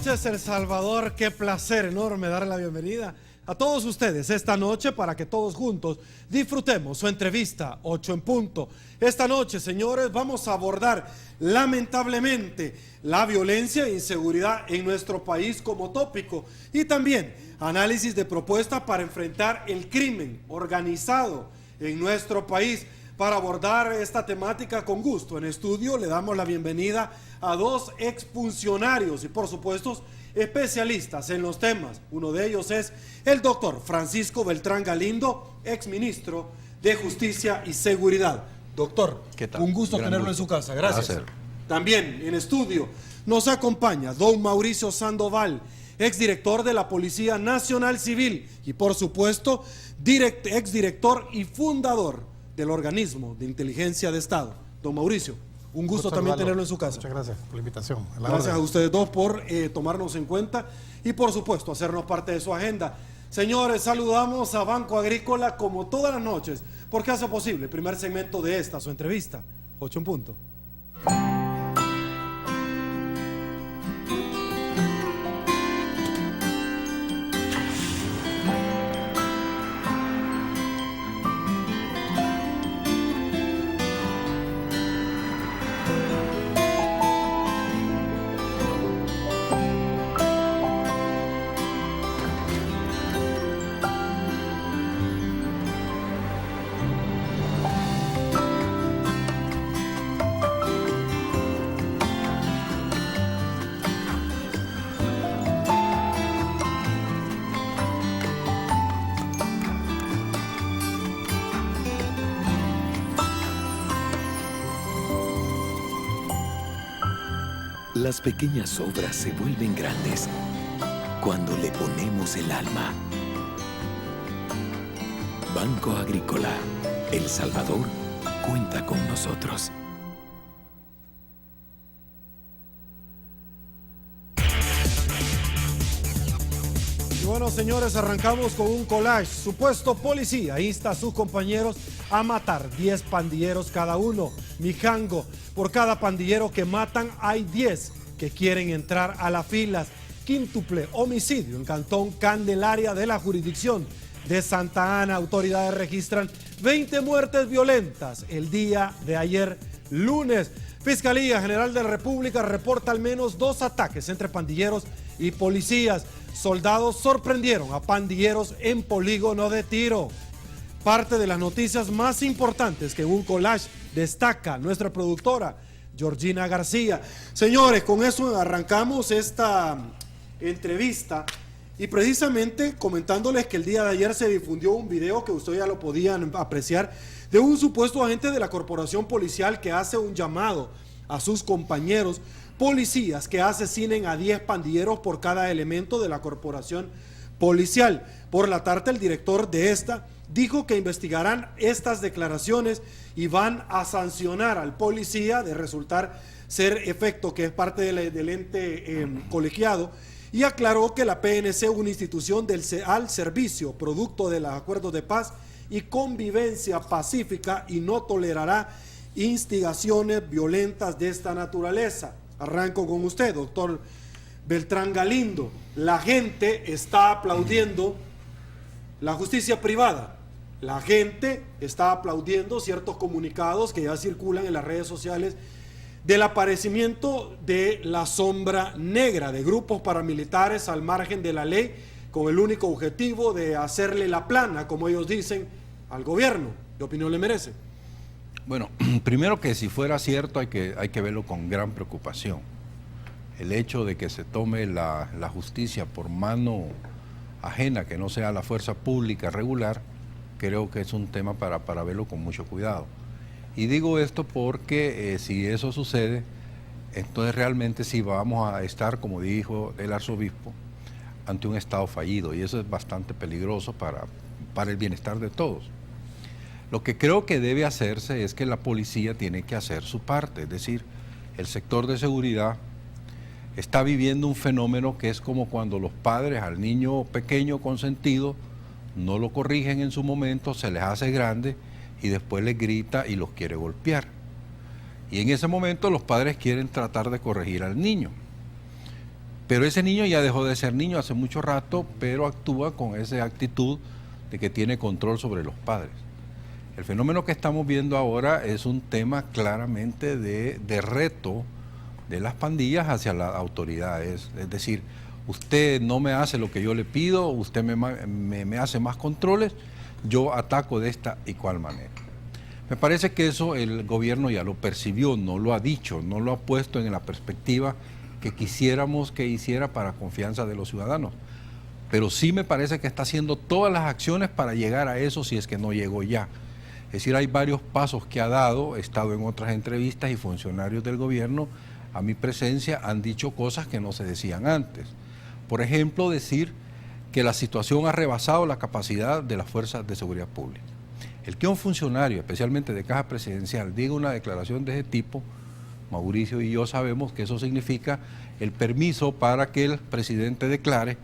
noches, El Salvador. Qué placer enorme darle la bienvenida a todos ustedes esta noche para que todos juntos disfrutemos su entrevista 8 en punto. Esta noche, señores, vamos a abordar lamentablemente la violencia e inseguridad en nuestro país como tópico y también análisis de propuestas para enfrentar el crimen organizado en nuestro país. Para abordar esta temática con gusto en estudio le damos la bienvenida a dos exfuncionarios y por supuesto especialistas en los temas. Uno de ellos es el doctor Francisco Beltrán Galindo, exministro de Justicia y Seguridad. Doctor, ¿qué tal? Un gusto tenerlo gusto en su casa. Gracias. Placer. También en estudio nos acompaña don Mauricio Sandoval, exdirector de la Policía Nacional Civil y por supuesto exdirector y fundador del organismo de inteligencia de Estado. Don Mauricio, un gusto también tenerlo en su casa. Muchas gracias por la invitación. Gracias a ustedes dos por tomarnos en cuenta y por supuesto hacernos parte de su agenda. Señores, saludamos a Banco Agrícola como todas las noches porque hace posible el primer segmento de esta, su entrevista, 8 en punto. Las pequeñas obras se vuelven grandes cuando le ponemos el alma. Banco Agrícola, El Salvador, cuenta con nosotros. Y bueno, señores, arrancamos con un collage. Supuesto policía insta a sus compañeros a matar 10 pandilleros cada uno. Mijango, por cada pandillero que matan hay 10 que quieren entrar a las filas. Quíntuple homicidio en Cantón Candelaria de la jurisdicción de Santa Ana. Autoridades registran 20 muertes violentas el día de ayer lunes. Fiscalía General de la República reporta al menos 2 ataques entre pandilleros y policías. Soldados sorprendieron a pandilleros en polígono de tiro. Parte de las noticias más importantes que en un collage destaca nuestra productora Georgina García. Señores, con eso arrancamos esta entrevista y precisamente comentándoles que el día de ayer se difundió un video que ustedes ya lo podían apreciar de un supuesto agente de la corporación policial que hace un llamado a sus compañeros policías que asesinen a 10 pandilleros por cada elemento de la corporación policial. Por la tarde el director de esta dijo que investigarán estas declaraciones y van a sancionar al policía de resultar ser efecto que es parte del ente colegiado y aclaró que la PNC, una institución al servicio, producto de los acuerdos de paz y convivencia pacífica y no tolerará instigaciones violentas de esta naturaleza. Arranco con usted, doctor Beltrán Galindo. La gente está aplaudiendo la justicia privada. La gente está aplaudiendo ciertos comunicados que ya circulan en las redes sociales del aparecimiento de la sombra negra de grupos paramilitares al margen de la ley con el único objetivo de hacerle la plana, como ellos dicen, al gobierno. ¿Qué opinión le merece? Bueno, primero que si fuera cierto hay que verlo con gran preocupación. El hecho de que se tome la justicia por mano ajena, que no sea la fuerza pública regular, creo que es un tema para verlo con mucho cuidado. Y digo esto porque si eso sucede, entonces realmente sí vamos a estar, como dijo el arzobispo, ante un Estado fallido, y eso es bastante peligroso para el bienestar de todos. Lo que creo que debe hacerse es que la policía tiene que hacer su parte, es decir, el sector de seguridad está viviendo un fenómeno que es como cuando los padres al niño pequeño consentido no lo corrigen en su momento, se les hace grande y después les grita y los quiere golpear. Y en ese momento los padres quieren tratar de corregir al niño. Pero ese niño ya dejó de ser niño hace mucho rato, pero actúa con esa actitud de que tiene control sobre los padres. El fenómeno que estamos viendo ahora es un tema claramente de reto de las pandillas hacia las autoridades. Es decir, usted no me hace lo que yo le pido, usted me hace más controles, yo ataco de esta y cual manera. Me parece que eso el gobierno ya lo percibió, no lo ha dicho, no lo ha puesto en la perspectiva que quisiéramos que hiciera para confianza de los ciudadanos. Pero sí me parece que está haciendo todas las acciones para llegar a eso si es que no llegó ya. Es decir, hay varios pasos que ha dado, he estado en otras entrevistas y funcionarios del gobierno a mi presencia han dicho cosas que no se decían antes. Por ejemplo, decir que la situación ha rebasado la capacidad de las fuerzas de seguridad pública. El que un funcionario, especialmente de Caja Presidencial, diga una declaración de ese tipo, Mauricio y yo sabemos que eso significa el permiso para que el presidente declare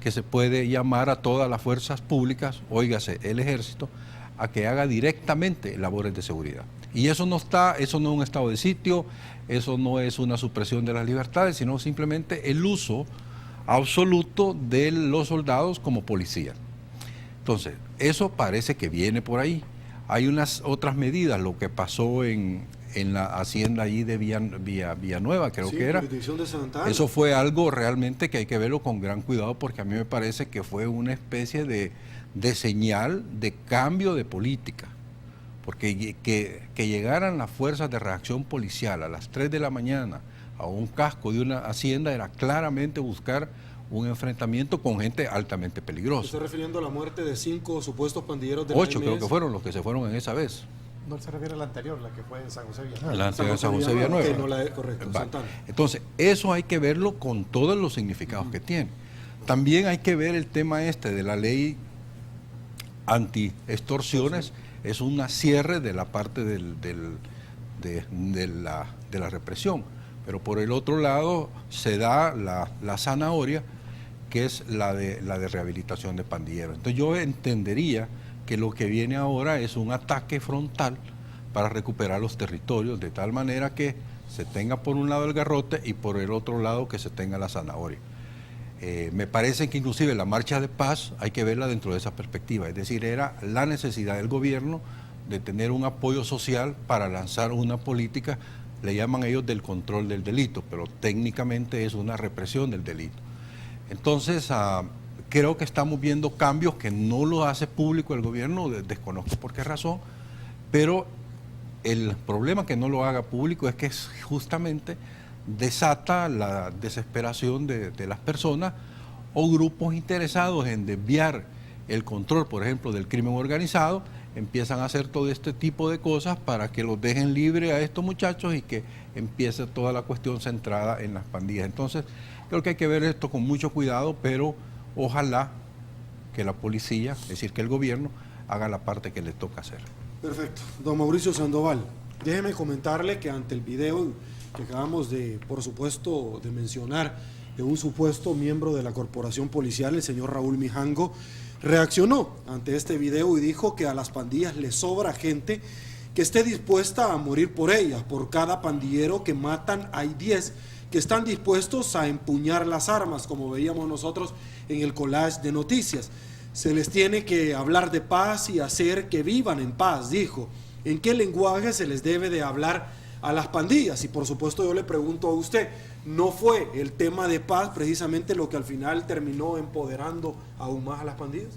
que se puede llamar a todas las fuerzas públicas, óigase, el ejército, a que haga directamente labores de seguridad. Y eso no es un estado de sitio, eso no es una supresión de las libertades, sino simplemente el uso absoluto de los soldados como policía. Entonces, eso parece que viene por ahí. Hay unas otras medidas, lo que pasó en la hacienda allí de Villanueva, creo que era. Jurisdicción de Santa Ana. Eso fue algo realmente que hay que verlo con gran cuidado, porque a mí me parece que fue una especie de señal de cambio de política. Porque que llegaran las fuerzas de reacción policial a las 3 de la mañana a un casco de una hacienda era claramente buscar un enfrentamiento con gente altamente peligrosa. ¿Está refiriendo a la muerte de 5 supuestos pandilleros de 8 la creo que fueron los que se fueron en esa vez. No se refiere a la anterior, la que fue en San José Villanueva. La anterior de San José Villanueva. Okay, no la correcto, Santana. Entonces, eso hay que verlo con todos los significados que tiene. También hay que ver el tema de la ley anti-extorsiones, es un cierre de la parte de la represión. Pero por el otro lado se da la zanahoria, que es la de rehabilitación de pandilleros. Entonces yo entendería que lo que viene ahora es un ataque frontal para recuperar los territorios, de tal manera que se tenga por un lado el garrote y por el otro lado que se tenga la zanahoria. Me parece que inclusive la marcha de paz hay que verla dentro de esa perspectiva, es decir, era la necesidad del gobierno de tener un apoyo social para lanzar una política, le llaman ellos del control del delito, pero técnicamente es una represión del delito. Entonces, creo que estamos viendo cambios que no lo hace público el gobierno, desconozco por qué razón, pero el problema que no lo haga público es que justamente desata la desesperación de las personas o grupos interesados en desviar el control, por ejemplo, del crimen organizado, empiezan a hacer todo este tipo de cosas para que los dejen libre a estos muchachos y que empiece toda la cuestión centrada en las pandillas. Entonces, creo que hay que ver esto con mucho cuidado, pero ojalá que la policía, es decir, que el gobierno, haga la parte que le toca hacer. Perfecto. Don Mauricio Sandoval, déjeme comentarle que ante el video que acabamos de, por supuesto, de mencionar, de un supuesto miembro de la corporación policial, el señor Raúl Mijango, reaccionó ante este video y dijo que a las pandillas les sobra gente que esté dispuesta a morir por ellas. Por cada pandillero que matan hay 10 que están dispuestos a empuñar las armas, como veíamos nosotros en el collage de noticias. Se les tiene que hablar de paz y hacer que vivan en paz, dijo. ¿En qué lenguaje se les debe de hablar a las pandillas? Y por supuesto yo le pregunto a usted, ¿no fue el tema de paz precisamente lo que al final terminó empoderando aún más a las pandillas?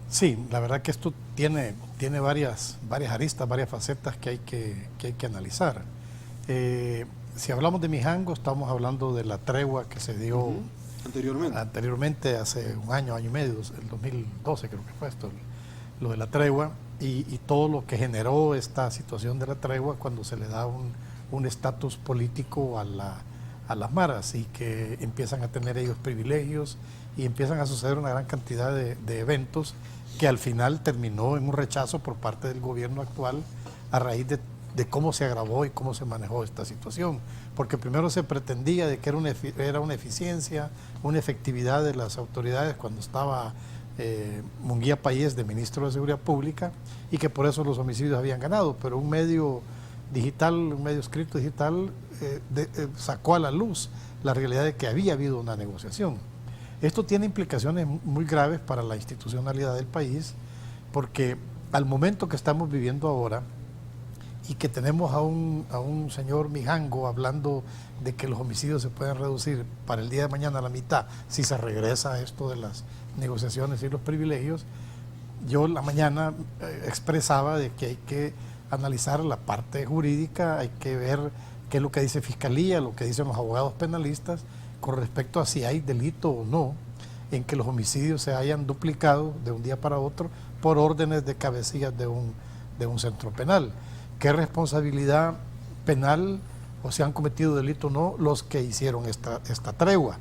Sí, la verdad que esto tiene varias aristas, varias facetas que hay que analizar. Si hablamos de Mijango, estamos hablando de la tregua que se dio anteriormente, hace un año y medio, el 2012 creo que fue esto, lo de la tregua, y todo lo que generó esta situación de la tregua cuando se le da un estatus político a las maras y que empiezan a tener ellos privilegios y empiezan a suceder una gran cantidad de eventos que al final terminó en un rechazo por parte del gobierno actual a raíz de cómo se agravó y cómo se manejó esta situación, porque primero se pretendía de que era una eficiencia, una efectividad de las autoridades cuando estaba Munguía Payés de ministro de Seguridad Pública y que por eso los homicidios habían ganado, pero un medio digital, un medio escrito digital sacó a la luz la realidad de que había habido una negociación. Esto tiene implicaciones muy graves para la institucionalidad del país, porque al momento que estamos viviendo ahora y que tenemos a un señor Mijango hablando de que los homicidios se pueden reducir para el día de mañana a la mitad si se regresa a esto de las negociaciones y los privilegios, yo la mañana expresaba de que hay que analizar la parte jurídica, hay que ver qué es lo que dice Fiscalía, lo que dicen los abogados penalistas con respecto a si hay delito o no en que los homicidios se hayan duplicado de un día para otro por órdenes de cabecillas de un centro penal. ¿Qué responsabilidad penal o si han cometido delito o no los que hicieron esta tregua?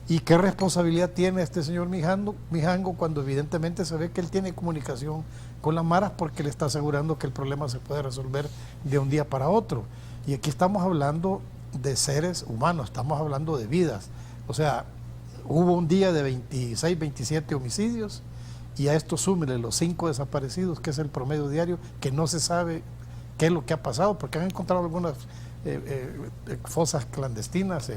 ¿Y qué responsabilidad tiene este señor Mijango cuando evidentemente se ve que él tiene comunicación con las maras porque le está asegurando que el problema se puede resolver de un día para otro? Y aquí estamos hablando de seres humanos, estamos hablando de vidas. O sea, hubo un día de 26, 27 homicidios y a esto súmele los 5 desaparecidos, que es el promedio diario, que no se sabe qué es lo que ha pasado, porque han encontrado algunas fosas clandestinas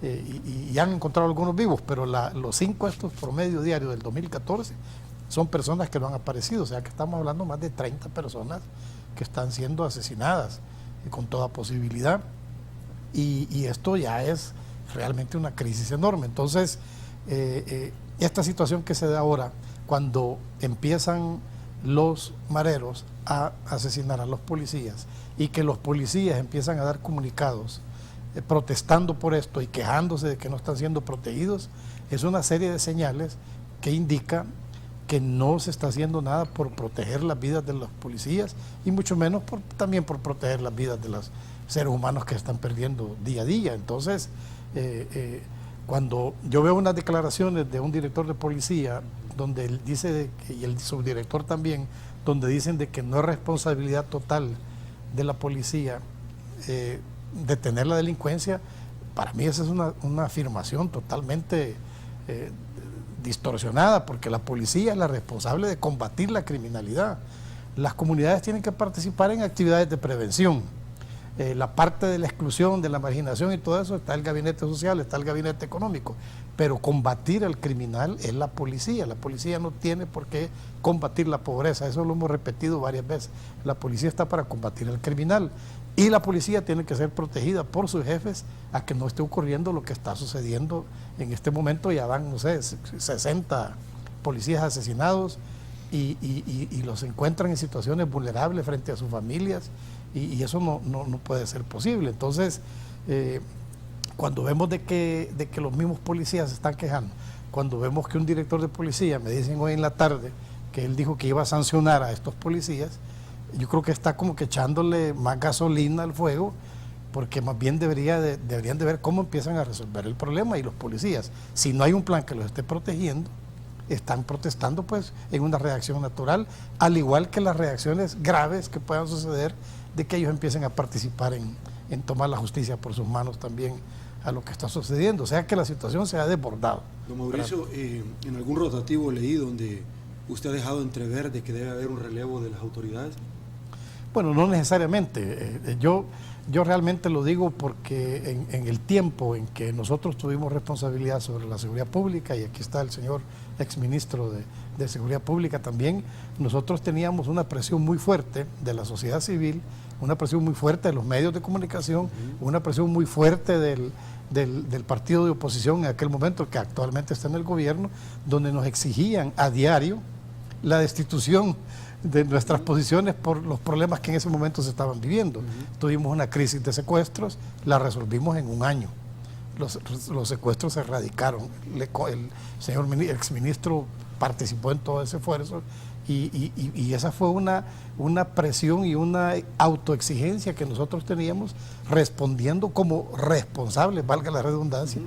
y han encontrado algunos vivos, pero los 5 estos promedio diario del 2014 son personas que no han aparecido, o sea que estamos hablando más de 30 personas que están siendo asesinadas con toda posibilidad, y esto ya es realmente una crisis enorme. Entonces, esta situación que se da ahora, cuando empiezan los mareros a asesinar a los policías y que los policías empiezan a dar comunicados protestando por esto y quejándose de que no están siendo protegidos, es una serie de señales que indica que no se está haciendo nada por proteger las vidas de los policías y mucho menos también por proteger las vidas de los seres humanos que están perdiendo día a día. Entonces, cuando yo veo unas declaraciones de un director de policía donde él dice, y el subdirector también, donde dicen de que no es responsabilidad total de la policía detener la delincuencia, para mí esa es una afirmación totalmente distorsionada, porque la policía es la responsable de combatir la criminalidad. Las comunidades tienen que participar en actividades de prevención. La parte de la exclusión, de la marginación y todo eso, está el gabinete social, está el gabinete económico, pero combatir al criminal es la policía. La policía no tiene por qué combatir la pobreza, eso lo hemos repetido varias veces. La policía está para combatir al criminal y la policía tiene que ser protegida por sus jefes a que no esté ocurriendo lo que está sucediendo en este momento. Ya van, no sé, 60 policías asesinados y los encuentran en situaciones vulnerables frente a sus familias. Y eso no puede ser posible. Entonces, cuando vemos de que los mismos policías se están quejando, cuando vemos que un director de policía, me dicen hoy en la tarde, que él dijo que iba a sancionar a estos policías, yo creo que está como que echándole más gasolina al fuego, porque más bien deberían de ver cómo empiezan a resolver el problema. Y los policías, si no hay un plan que los esté protegiendo, están protestando pues en una reacción natural, al igual que las reacciones graves que puedan suceder de que ellos empiecen a participar en tomar la justicia por sus manos también a lo que está sucediendo. O sea que la situación se ha desbordado. Don Mauricio, en algún rotativo leí donde usted ha dejado entrever de que debe haber un relevo de las autoridades. Bueno, no necesariamente. Yo realmente lo digo porque en el tiempo en que nosotros tuvimos responsabilidad sobre la seguridad pública, y aquí está el señor exministro de Seguridad Pública también, nosotros teníamos una presión muy fuerte de la sociedad civil, una presión muy fuerte de los medios de comunicación, una presión muy fuerte del partido de oposición en aquel momento, que actualmente está en el gobierno, donde nos exigían a diario la destitución de nuestras posiciones por los problemas que en ese momento se estaban viviendo. Tuvimos una crisis de secuestros, la resolvimos en un año. Los secuestros se erradicaron. El señor exministro participó en todo ese esfuerzo y esa fue una presión y una autoexigencia que nosotros teníamos, respondiendo como responsables, valga la redundancia,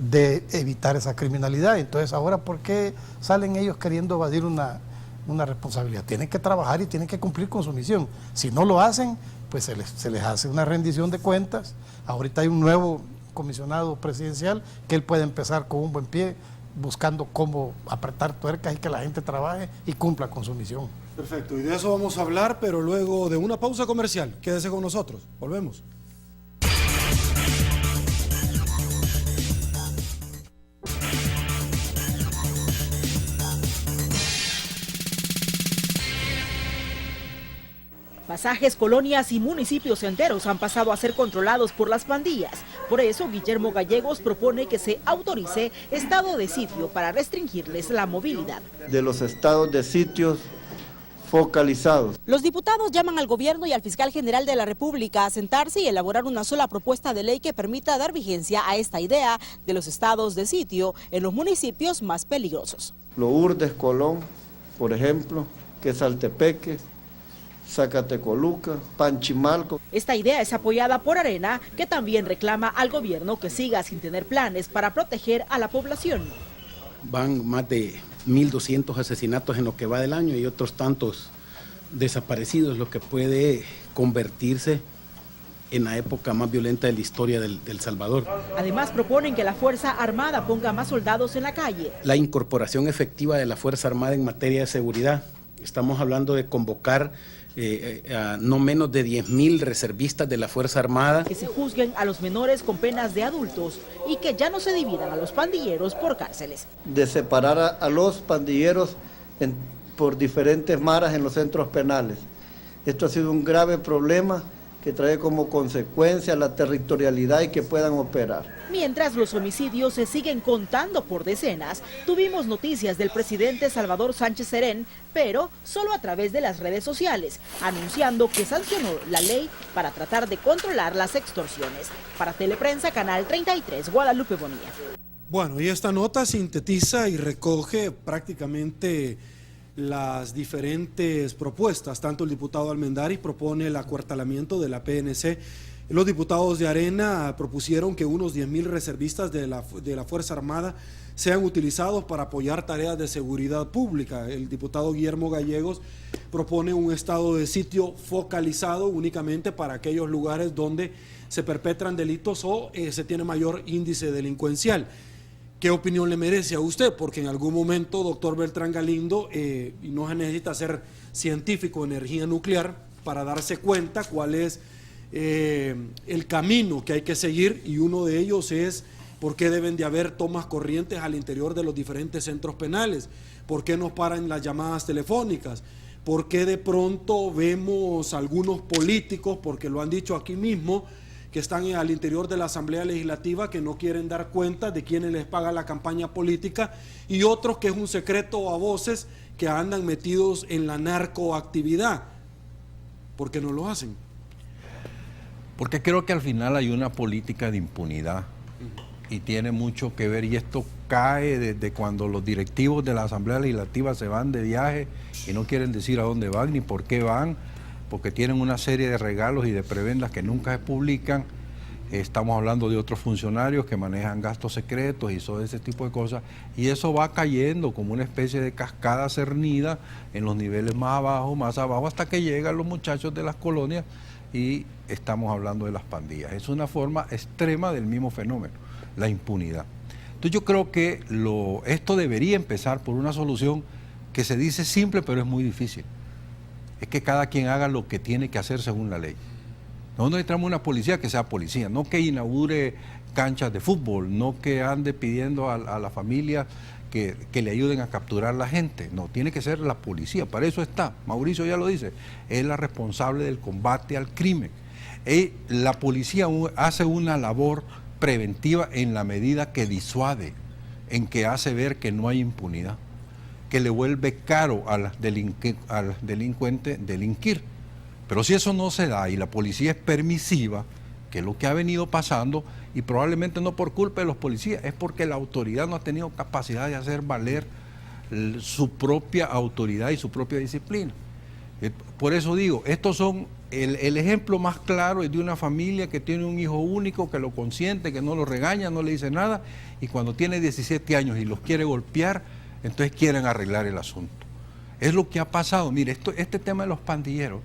de evitar esa criminalidad. Entonces ahora, ¿por qué salen ellos queriendo evadir una responsabilidad? Tienen que trabajar y tienen que cumplir con su misión. Si no lo hacen, pues se les hace una rendición de cuentas. Ahorita hay un nuevo comisionado presidencial que él puede empezar con un buen pie, buscando cómo apretar tuercas y que la gente trabaje y cumpla con su misión. Perfecto, y de eso vamos a hablar, pero luego de una pausa comercial. Quédese con nosotros, volvemos. pasajes, colonias y municipios enteros han pasado a ser controlados por las pandillas. Por eso, Guillermo Gallegos propone que se autorice estado de sitio para restringirles la movilidad. De los estados de sitios focalizados. Los diputados llaman al gobierno y al fiscal general de la República a sentarse y elaborar una sola propuesta de ley que permita dar vigencia a esta idea de los estados de sitio en los municipios más peligrosos. Lourdes, Colón, por ejemplo, Quesaltepeque, Zacatecoluca, Panchimalco. Esta idea es apoyada por Arena, que también reclama al gobierno que siga sin tener planes para proteger a la población. Van más de 1.200 asesinatos en lo que va del año y otros tantos desaparecidos, lo que puede convertirse en la época más violenta de la historia del Salvador. Además, proponen que la Fuerza Armada ponga más soldados en la calle. La incorporación efectiva de la Fuerza Armada en materia de seguridad. Estamos hablando de convocar a no menos de 10.000 reservistas de la Fuerza Armada. Que se juzguen a los menores con penas de adultos y que ya no se dividan a los pandilleros por cárceles. De separar a los pandilleros por diferentes maras en los centros penales. Esto ha sido un grave problema que trae como consecuencia la territorialidad y que puedan operar. Mientras los homicidios se siguen contando por decenas, tuvimos noticias del presidente Salvador Sánchez Serén, pero solo a través de las redes sociales, anunciando que sancionó la ley para tratar de controlar las extorsiones. Para Teleprensa, Canal 33, Guadalupe Bonilla. Bueno, y esta nota sintetiza y recoge prácticamente las diferentes propuestas. Tanto el diputado Almendaris propone el acuartelamiento de la PNC. Los diputados de Arena propusieron que unos 10.000 reservistas de la Fuerza Armada sean utilizados para apoyar tareas de seguridad pública. El diputado Guillermo Gallegos propone un estado de sitio focalizado únicamente para aquellos lugares donde se perpetran delitos o se tiene mayor índice delincuencial. ¿Qué opinión le merece a usted? Porque en algún momento, doctor Beltrán Galindo, no se necesita ser científico de energía nuclear para darse cuenta cuál es el camino que hay que seguir, y uno de ellos es por qué deben de haber tomas corrientes al interior de los diferentes centros penales, por qué nos paran las llamadas telefónicas, por qué de pronto vemos algunos políticos, porque lo han dicho aquí mismo, que están al interior de la Asamblea Legislativa, que no quieren dar cuenta de quiénes les paga la campaña política, y otros que es un secreto a voces que andan metidos en la narcoactividad. ¿Por qué no lo hacen? Porque creo que al final hay una política de impunidad y tiene mucho que ver, y esto cae desde cuando los directivos de la Asamblea Legislativa se van de viaje y no quieren decir a dónde van ni por qué van, porque tienen una serie de regalos y de prebendas que nunca se publican. Estamos hablando de otros funcionarios que manejan gastos secretos y todo ese tipo de cosas, y eso va cayendo como una especie de cascada cernida en los niveles más abajo, hasta que llegan los muchachos de las colonias y estamos hablando de las pandillas. Es una forma extrema del mismo fenómeno, la impunidad. Entonces yo creo que esto debería empezar por una solución que se dice simple, pero es muy difícil. Es que cada quien haga lo que tiene que hacer según la ley. Nosotros necesitamos una policía que sea policía, no que inaugure canchas de fútbol, no que ande pidiendo a la familia que le ayuden a capturar a la gente. No, tiene que ser la policía, para eso está. Mauricio ya lo dice, es la responsable del combate al crimen. La policía hace una labor preventiva en la medida que disuade, en que hace ver que no hay impunidad, que le vuelve caro al delincuente delinquir. Pero si eso no se da y la policía es permisiva, que es lo que ha venido pasando, y probablemente no por culpa de los policías, es porque la autoridad no ha tenido capacidad de hacer valer su propia autoridad y su propia disciplina. Por eso digo, estos son el ejemplo más claro es de una familia que tiene un hijo único, que lo consiente, que no lo regaña, no le dice nada, y cuando tiene 17 años y los quiere golpear, entonces quieren arreglar el asunto. Es lo que ha pasado. Mire, este tema de los pandilleros,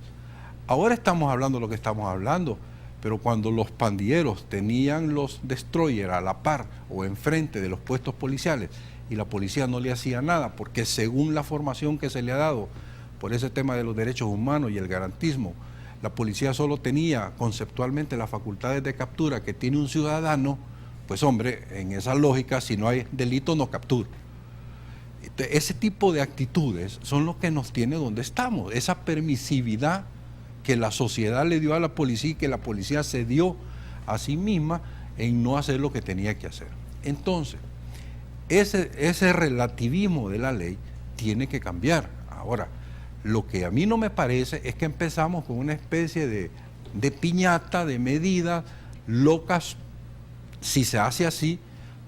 ahora estamos hablando de lo que estamos hablando, pero cuando los pandilleros tenían los destroyers a la par o enfrente de los puestos policiales y la policía no le hacía nada, porque según la formación que se le ha dado por ese tema de los derechos humanos y el garantismo, la policía solo tenía conceptualmente las facultades de captura que tiene un ciudadano, pues hombre, en esa lógica, si no hay delito, no captura. Ese tipo de actitudes son los que nos tiene donde estamos, esa permisividad que la sociedad le dio a la policía y que la policía se dio a sí misma en no hacer lo que tenía que hacer. Entonces, ese relativismo de la ley tiene que cambiar. Ahora, lo que a mí no me parece es que empezamos con una especie de piñata, de medidas locas si se hace así,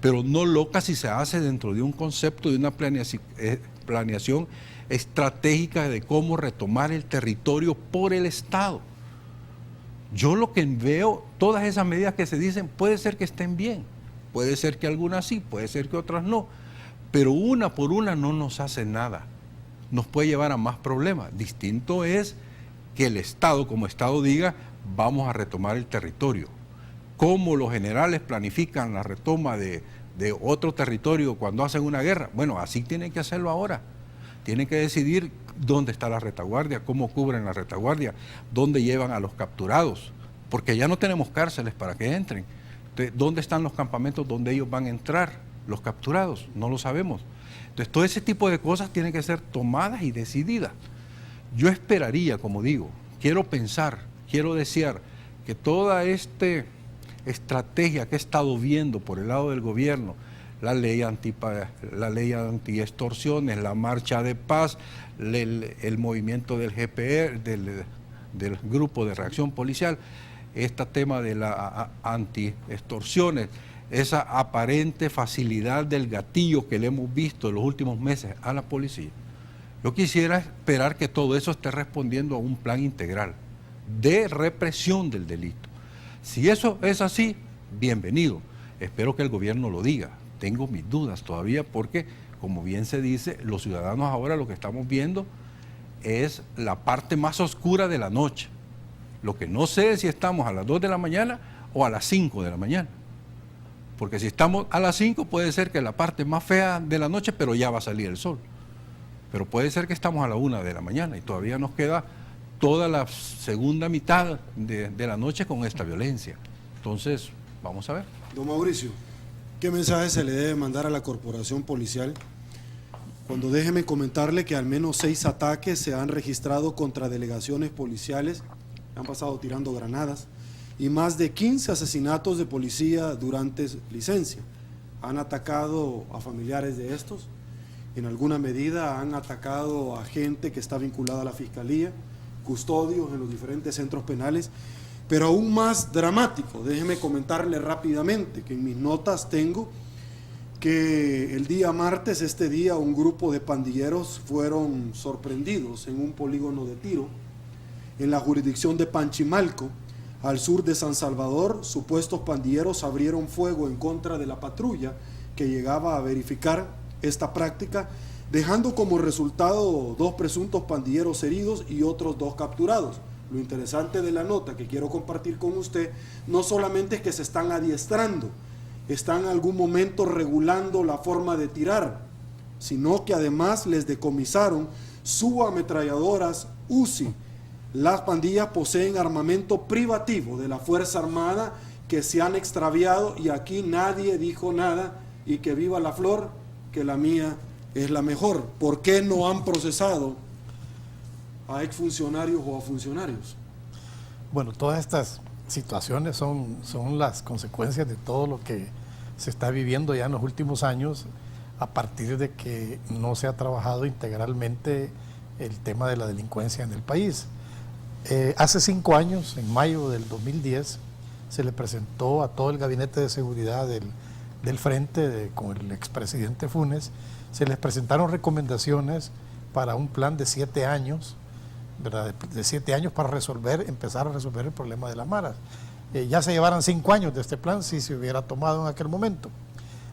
pero no locas si se hace dentro de un concepto, de una planeación estratégica de cómo retomar el territorio por el Estado. Yo lo que veo, todas esas medidas que se dicen, puede ser que estén bien, puede ser que algunas sí, puede ser que otras no, pero una por una no nos hace nada, nos puede llevar a más problemas. Distinto es que el Estado, como Estado, diga, vamos a retomar el territorio. ¿Cómo los generales planifican la retoma de otro territorio cuando hacen una guerra? Bueno, así tienen que hacerlo ahora. Tienen que decidir dónde está la retaguardia, cómo cubren la retaguardia, dónde llevan a los capturados, porque ya no tenemos cárceles para que entren. Entonces, ¿dónde están los campamentos donde ellos van a entrar, los capturados? No lo sabemos. Entonces, todo ese tipo de cosas tienen que ser tomadas y decididas. Yo esperaría, como digo, quiero pensar, quiero desear que toda esta estrategia que he estado viendo por el lado del gobierno, la ley anti-extorsiones, la marcha de paz, el movimiento del GPR, del grupo de reacción policial, este tema de la anti-extorsiones, esa aparente facilidad del gatillo que le hemos visto en los últimos meses a la policía. Yo quisiera esperar que todo eso esté respondiendo a un plan integral de represión del delito. Si eso es así, bienvenido. Espero que el gobierno lo diga. Tengo mis dudas todavía porque, como bien se dice, los ciudadanos ahora lo que estamos viendo es la parte más oscura de la noche. Lo que no sé es si estamos a las 2 de la mañana o a las 5 de la mañana. Porque si estamos a las 5 puede ser que la parte más fea de la noche, pero ya va a salir el sol. Pero puede ser que estamos a la 1 de la mañana y todavía nos queda toda la segunda mitad de la noche con esta violencia. Entonces, vamos a ver. Don Mauricio, ¿qué mensaje se le debe mandar a la corporación policial? Cuando déjeme comentarle que al menos 6 ataques se han registrado contra delegaciones policiales, han pasado tirando granadas, y más de 15 asesinatos de policía durante licencia. Han atacado a familiares de estos, en alguna medida han atacado a gente que está vinculada a la fiscalía, custodios en los diferentes centros penales, pero aún más dramático, déjeme comentarle rápidamente que en mis notas tengo que el día martes, este día, un grupo de pandilleros fueron sorprendidos en un polígono de tiro en la jurisdicción de Panchimalco, al sur de San Salvador. Supuestos pandilleros abrieron fuego en contra de la patrulla que llegaba a verificar esta práctica, dejando como resultado 2 presuntos pandilleros heridos y otros 2 capturados. Lo interesante de la nota que quiero compartir con usted no solamente es que se están adiestrando, están en algún momento regulando la forma de tirar, sino que además les decomisaron subametralladoras UCI. Las pandillas poseen armamento privativo de la Fuerza Armada que se han extraviado y aquí nadie dijo nada, y que viva la flor, que la mía es la mejor. ¿Por qué no han procesado a exfuncionarios o a funcionarios? Bueno, todas estas situaciones son las consecuencias de todo lo que se está viviendo ya en los últimos años a partir de que no se ha trabajado integralmente el tema de la delincuencia en el país. Hace 5 años, en mayo del 2010, se le presentó a todo el gabinete de seguridad del Frente, con el expresidente Funes, se les presentaron recomendaciones para un plan de 7 años, ¿verdad? De 7 años para empezar a resolver el problema de las maras. Ya se llevaran 5 años de este plan si se hubiera tomado en aquel momento.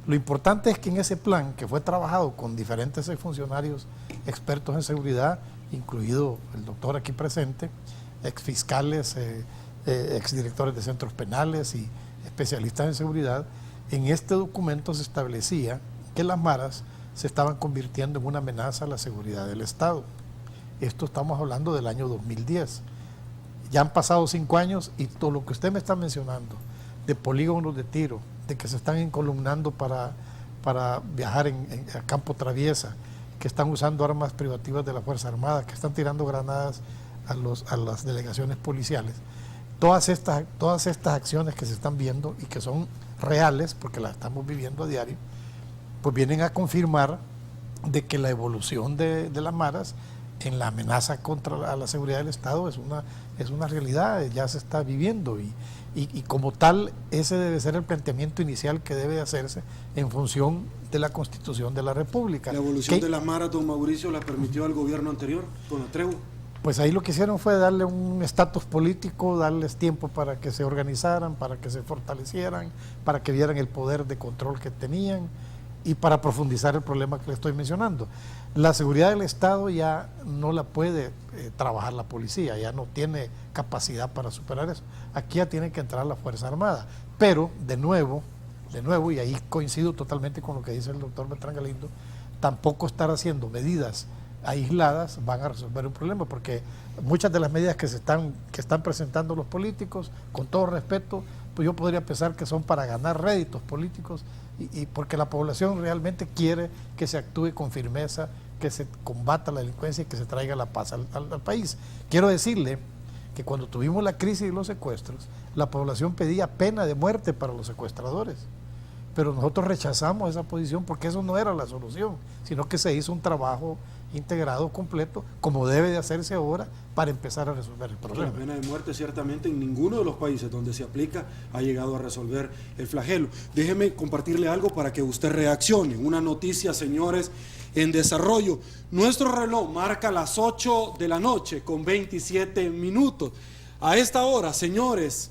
Lo importante es que en ese plan, que fue trabajado con diferentes funcionarios expertos en seguridad, incluido el doctor aquí presente, exfiscales, exdirectores de centros penales y especialistas en seguridad, en este documento se establecía que las maras se estaban convirtiendo en una amenaza a la seguridad del Estado. Esto estamos hablando del año 2010. Ya han pasado 5 años y todo lo que usted me está mencionando, de polígonos de tiro, de que se están encolumnando para viajar a campo traviesa, que están usando armas privativas de la Fuerza Armada, que están tirando granadas a las delegaciones policiales, todas estas acciones que se están viendo y que son reales, porque las estamos viviendo a diario, pues vienen a confirmar de que la evolución de las maras en la amenaza contra la seguridad del Estado es una realidad, ya se está viviendo y como tal ese debe ser el planteamiento inicial que debe hacerse en función de la Constitución de la República. ¿La evolución de las maras, don Mauricio, la permitió el gobierno anterior con la tregua? Pues ahí lo que hicieron fue darle un estatus político, darles tiempo para que se organizaran, para que se fortalecieran, para que vieran el poder de control que tenían y para profundizar el problema que le estoy mencionando. La seguridad del Estado ya no la puede trabajar la policía, ya no tiene capacidad para superar eso. Aquí ya tiene que entrar la Fuerza Armada. Pero, de nuevo, y ahí coincido totalmente con lo que dice el doctor Beltrán Galindo, tampoco estar haciendo medidas aisladas van a resolver un problema, porque muchas de las medidas que están presentando los políticos, con todo respeto, pues yo podría pensar que son para ganar réditos políticos y porque la población realmente quiere que se actúe con firmeza, que se combata la delincuencia y que se traiga la paz al país. Quiero decirle que cuando tuvimos la crisis de los secuestros, la población pedía pena de muerte para los secuestradores, pero nosotros rechazamos esa posición porque eso no era la solución, sino que se hizo un trabajo integrado, completo, como debe de hacerse ahora para empezar a resolver el problema. La pena de muerte ciertamente en ninguno de los países donde se aplica ha llegado a resolver el flagelo. Déjeme compartirle algo para que usted reaccione. Una noticia, señores, en desarrollo. Nuestro reloj marca las 8 de la noche con 27 minutos. A esta hora, señores,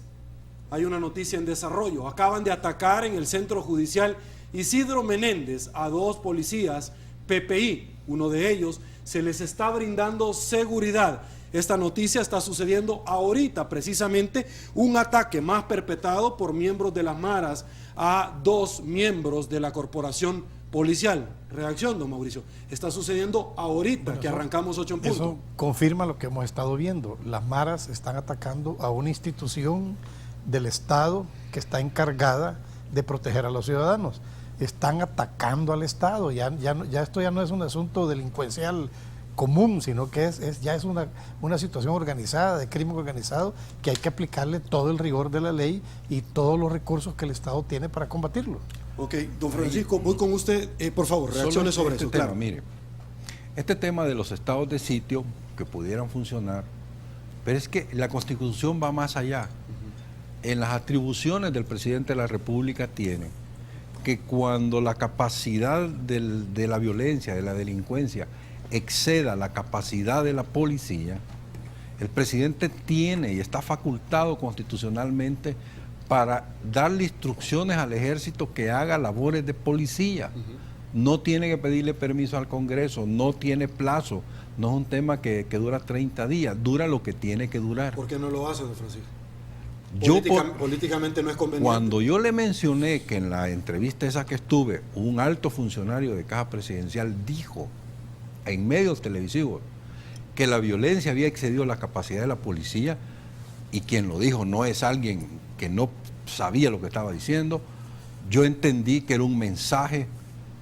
hay una noticia en desarrollo. Acaban de atacar en el Centro Judicial Isidro Menéndez a 2 policías PPI. Uno de ellos se les está brindando seguridad. Esta noticia está sucediendo ahorita, precisamente un ataque más perpetrado por miembros de las maras a 2 miembros de la corporación policial. Reacción, don Mauricio. Está sucediendo ahorita, bueno, que arrancamos 8 en punto. Eso confirma lo que hemos estado viendo. Las maras están atacando a una institución del Estado que está encargada de proteger a los ciudadanos. Están atacando al Estado, ya esto ya no es un asunto delincuencial común, sino que ya es una situación organizada, de crimen organizado, que hay que aplicarle todo el rigor de la ley y todos los recursos que el Estado tiene para combatirlo. Ok, don Francisco, voy con usted, por favor, reacciones sobre eso. Claro, mire, este tema de los estados de sitio que pudieran funcionar, pero es que la Constitución va más allá. En las atribuciones del presidente de la República tiene que cuando la capacidad de la violencia, de la delincuencia, exceda la capacidad de la policía, el presidente tiene y está facultado constitucionalmente para darle instrucciones al ejército que haga labores de policía. No tiene que pedirle permiso al Congreso, no tiene plazo, no es un tema que dura 30 días, dura lo que tiene que durar. ¿Por qué no lo hace, don Francisco? Políticamente no es conveniente. Cuando yo le mencioné que en la entrevista esa que estuve, un alto funcionario de Caja Presidencial dijo en medios televisivos que la violencia había excedido la capacidad de la policía, y quien lo dijo no es alguien que no sabía lo que estaba diciendo, yo entendí que era un mensaje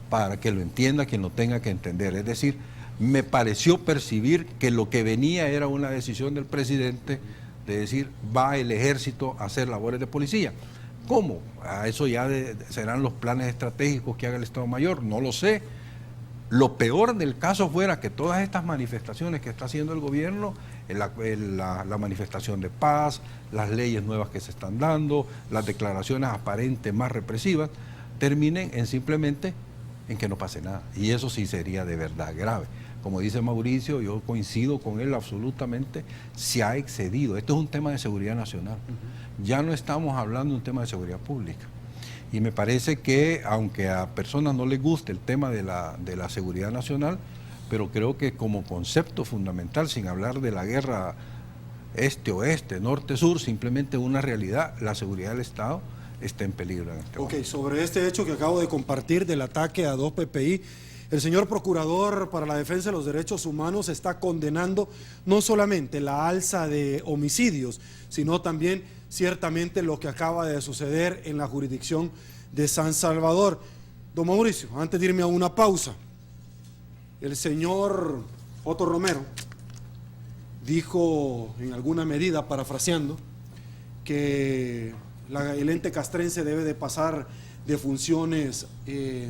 para que lo entienda quien lo tenga que entender. Es decir, me pareció percibir que lo que venía era una decisión del presidente de decir, va el ejército a hacer labores de policía. ¿Cómo? A eso ya serán los planes estratégicos que haga el Estado Mayor, no lo sé. Lo peor del caso fuera que todas estas manifestaciones que está haciendo el gobierno, la manifestación de paz, las leyes nuevas que se están dando, las declaraciones aparentes más represivas, terminen en simplemente en que no pase nada. Y eso sí sería de verdad grave. Como dice Mauricio, yo coincido con él absolutamente, se ha excedido. Esto es un tema de seguridad nacional. Ya no estamos hablando de un tema de seguridad pública. Y me parece que, aunque a personas no les guste el tema de la seguridad nacional, pero creo que como concepto fundamental, sin hablar de la guerra este-oeste, norte-sur, simplemente una realidad, la seguridad del Estado está en peligro en este momento. Sobre este hecho que acabo de compartir del ataque a 2 PPI, el señor Procurador para la Defensa de los Derechos Humanos está condenando no solamente la alza de homicidios, sino también ciertamente lo que acaba de suceder en la jurisdicción de San Salvador. Don Mauricio, antes de irme a una pausa, el señor Otto Romero dijo en alguna medida, parafraseando, que el ente castrense debe de pasar de funciones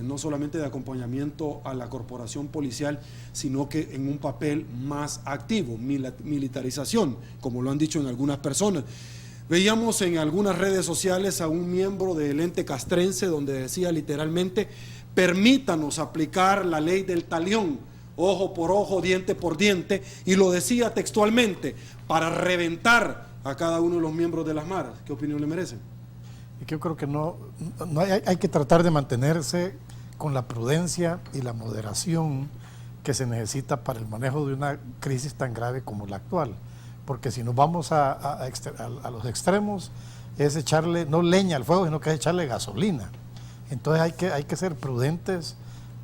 no solamente de acompañamiento a la corporación policial, sino que en un papel más activo, militarización, como lo han dicho en algunas personas. Veíamos en algunas redes sociales a un miembro del ente castrense donde decía literalmente: permítanos aplicar la ley del talión, ojo por ojo, diente por diente, y lo decía textualmente, para reventar a cada uno de los miembros de las maras. ¿Qué opinión le merecen? Yo creo que hay que tratar de mantenerse con la prudencia y la moderación que se necesita para el manejo de una crisis tan grave como la actual. Porque si nos vamos a los extremos, es echarle no leña al fuego, sino que es echarle gasolina. Entonces hay que ser prudentes,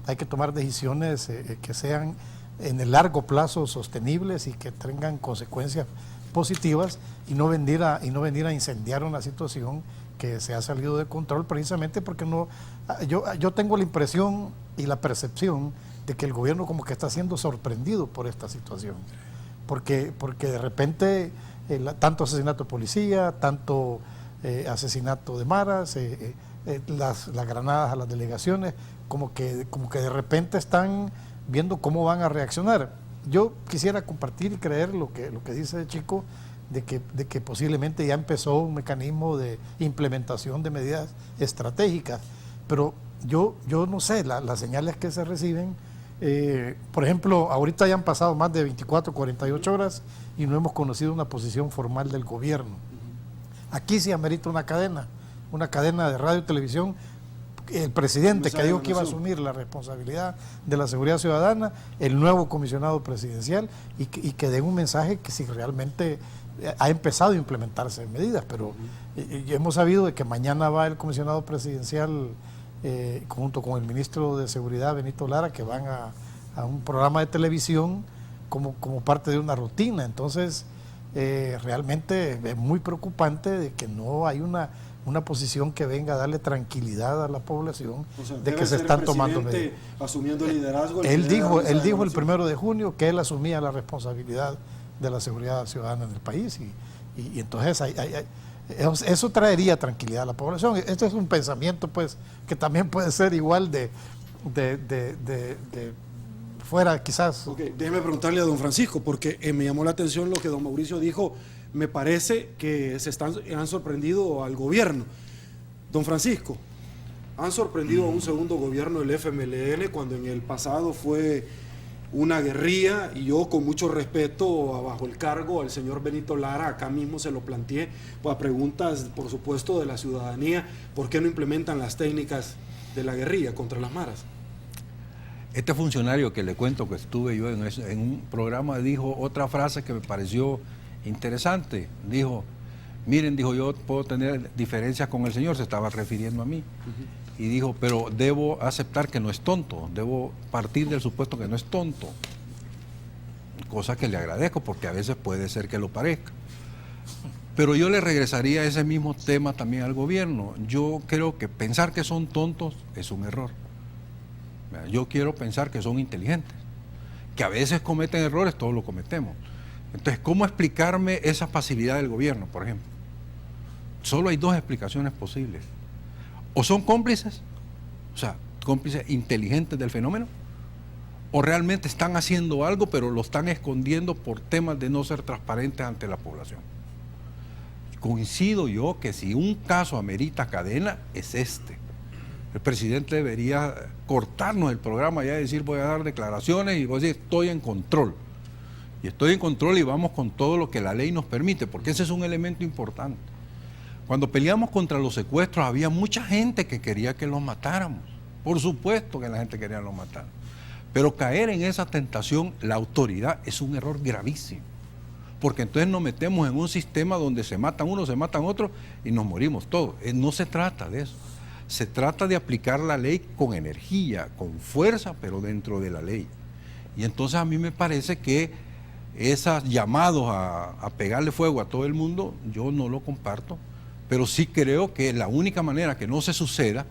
hay que tomar decisiones que sean en el largo plazo sostenibles y que tengan consecuencias positivas, y no venir a incendiar una situación que se ha salido de control, precisamente porque yo tengo la impresión y la percepción de que el gobierno como que está siendo sorprendido por esta situación, porque de repente tanto asesinato de policía, tanto asesinato de maras, las granadas a las delegaciones, como que de repente están viendo cómo van a reaccionar. Yo quisiera compartir y creer lo que dice Chico, de que posiblemente ya empezó un mecanismo de implementación de medidas estratégicas, pero yo no sé, las señales que se reciben, por ejemplo, ahorita ya han pasado más de 24, 48 horas y no hemos conocido una posición formal del gobierno. Aquí sí amerita una cadena de radio y televisión. El presidente que dijo que iba a asumir la responsabilidad de la seguridad ciudadana, el nuevo comisionado presidencial, y que dé un mensaje que si realmente ha empezado a implementarse medidas, pero hemos sabido de que mañana va el comisionado presidencial junto con el ministro de Seguridad, Benito Lara, que van a un programa de televisión como parte de una rutina. Entonces realmente es muy preocupante de que no hay una posición que venga a darle tranquilidad a la población, o sea, de que se están tomando medidas. Asumiendo liderazgo. Él dijo el 1 de junio que él asumía la responsabilidad de la seguridad ciudadana en el país, y entonces eso traería tranquilidad a la población. Este es un pensamiento, pues, que también puede ser igual de fuera, quizás. Okay, déjeme preguntarle a don Francisco, porque me llamó la atención lo que don Mauricio dijo. Me parece que han sorprendido al gobierno. Don Francisco, han sorprendido a un segundo gobierno del FMLN cuando en el pasado fue una guerrilla, y yo con mucho respeto bajo el cargo al señor Benito Lara, acá mismo se lo planteé, pues a preguntas por supuesto de la ciudadanía: ¿por qué no implementan las técnicas de la guerrilla contra las maras? Este funcionario que le cuento que estuve yo en un programa dijo otra frase que me pareció interesante. Dijo: miren, dijo, yo puedo tener diferencias con el señor, se estaba refiriendo a mí. Y dijo: pero debo aceptar que no es tonto, debo partir del supuesto que no es tonto. Cosa que le agradezco, porque a veces puede ser que lo parezca. Pero yo le regresaría ese mismo tema también al gobierno. Yo creo que pensar que son tontos es un error. Yo quiero pensar que son inteligentes, que a veces cometen errores, todos lo cometemos. Entonces, ¿cómo explicarme esa pasividad del gobierno, por ejemplo? Solo hay dos explicaciones posibles. O son cómplices, o sea, cómplices inteligentes del fenómeno, o realmente están haciendo algo, pero lo están escondiendo por temas de no ser transparentes ante la población. Coincido yo que si un caso amerita cadena, es este. El presidente debería cortarnos el programa ya y decir: voy a dar declaraciones y voy a decir estoy en control. Y estoy en control y vamos con todo lo que la ley nos permite, porque ese es un elemento importante. Cuando peleamos contra los secuestros había mucha gente que quería que los matáramos. Por supuesto que la gente quería que los matáramos. Pero caer en esa tentación, la autoridad, es un error gravísimo. Porque entonces nos metemos en un sistema donde se matan unos, se matan otros y nos morimos todos. No se trata de eso. Se trata de aplicar la ley con energía, con fuerza, pero dentro de la ley. Y entonces a mí me parece que esos llamados a pegarle fuego a todo el mundo, yo no lo comparto, pero sí creo que la única manera que no se suceda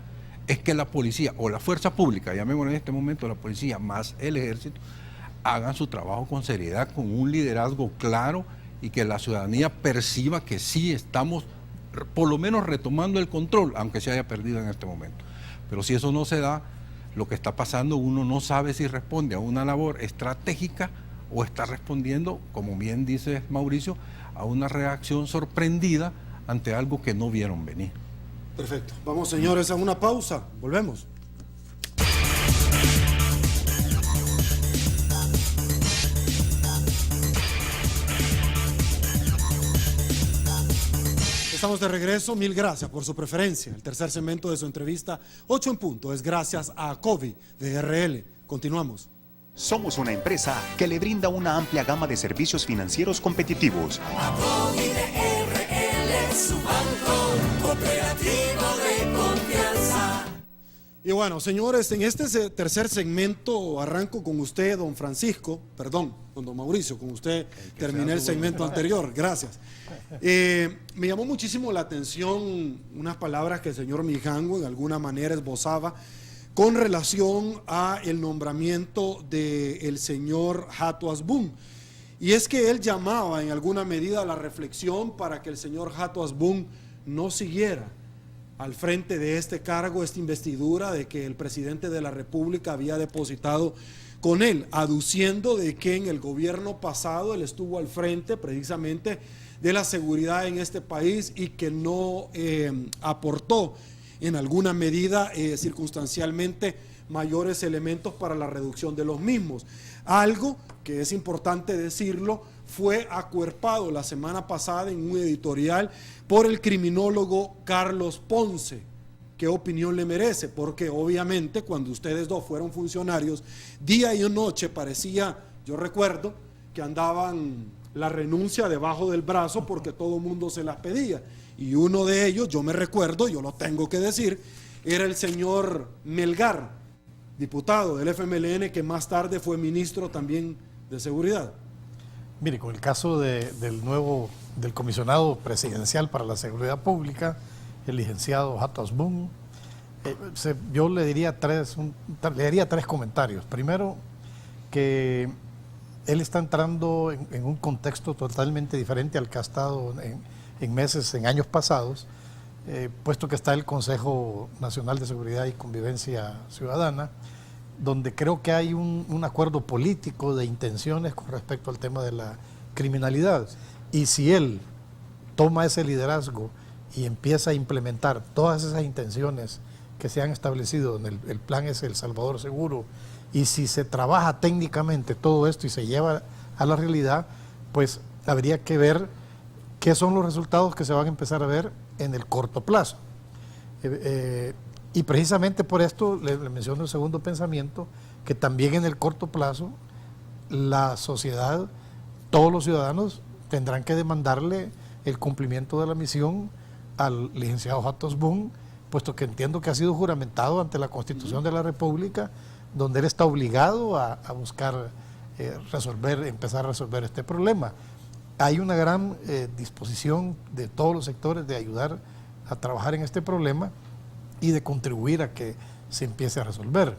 es que la policía o la fuerza pública, llamémoslo en este momento la policía más el ejército, hagan su trabajo con seriedad, con un liderazgo claro y que la ciudadanía perciba que sí estamos por lo menos retomando el control, aunque se haya perdido en este momento. Pero si eso no se da, lo que está pasando, uno no sabe si responde a una labor estratégica o está respondiendo, como bien dice Mauricio, a una reacción sorprendida ante algo que no vieron venir. Perfecto. Vamos, señores, a una pausa. Volvemos. Estamos de regreso, mil gracias por su preferencia. El tercer segmento de su entrevista, 8 en punto, es gracias a Acovi de RL. Continuamos. Somos una empresa que le brinda una amplia gama de servicios financieros competitivos. Acovi de RL, su banco cooperativo de confianza. Y bueno, señores, en este tercer segmento arranco con usted, don Francisco, perdón, con don Mauricio, con usted terminé el segmento anterior, gracias. Me llamó muchísimo la atención unas palabras que el señor Mijango en alguna manera esbozaba con relación a el nombramiento del señor Hato Hasbún. Y es que él llamaba en alguna medida a la reflexión para que el señor Hato Hasbún no siguiera al frente de este cargo, esta investidura de que el presidente de la República había depositado con él, aduciendo de que en el gobierno pasado él estuvo al frente precisamente de la seguridad en este país y que no aportó en alguna medida circunstancialmente mayores elementos para la reducción de los mismos. Algo que es importante decirlo, fue acuerpado la semana pasada en un editorial por el criminólogo Carlos Ponce. ¿Qué opinión le merece? Porque obviamente cuando ustedes dos fueron funcionarios, día y noche parecía, yo recuerdo, que andaban la renuncia debajo del brazo porque todo el mundo se las pedía. Y uno de ellos, yo me recuerdo, yo lo tengo que decir, era el señor Melgar, diputado del FMLN, que más tarde fue ministro también de Seguridad. Mire, con el caso del comisionado presidencial para la seguridad pública, el licenciado Hato Hasbún, yo le daría tres comentarios. Primero, que él está entrando en un contexto totalmente diferente al que ha estado en años pasados, puesto que está el Consejo Nacional de Seguridad y Convivencia Ciudadana, donde creo que hay un acuerdo político de intenciones con respecto al tema de la criminalidad. Y si él toma ese liderazgo y empieza a implementar todas esas intenciones que se han establecido en el plan es El Salvador Seguro, y si se trabaja técnicamente todo esto y se lleva a la realidad, pues habría que ver qué son los resultados que se van a empezar a ver en el corto plazo. Y precisamente por esto le menciono el segundo pensamiento, que también en el corto plazo la sociedad, todos los ciudadanos tendrán que demandarle el cumplimiento de la misión al licenciado Hato Hasbún, puesto que entiendo que ha sido juramentado ante la Constitución de la República, donde él está obligado a buscar empezar a resolver este problema. Hay una gran disposición de todos los sectores de ayudar a trabajar en este problema y de contribuir a que se empiece a resolver.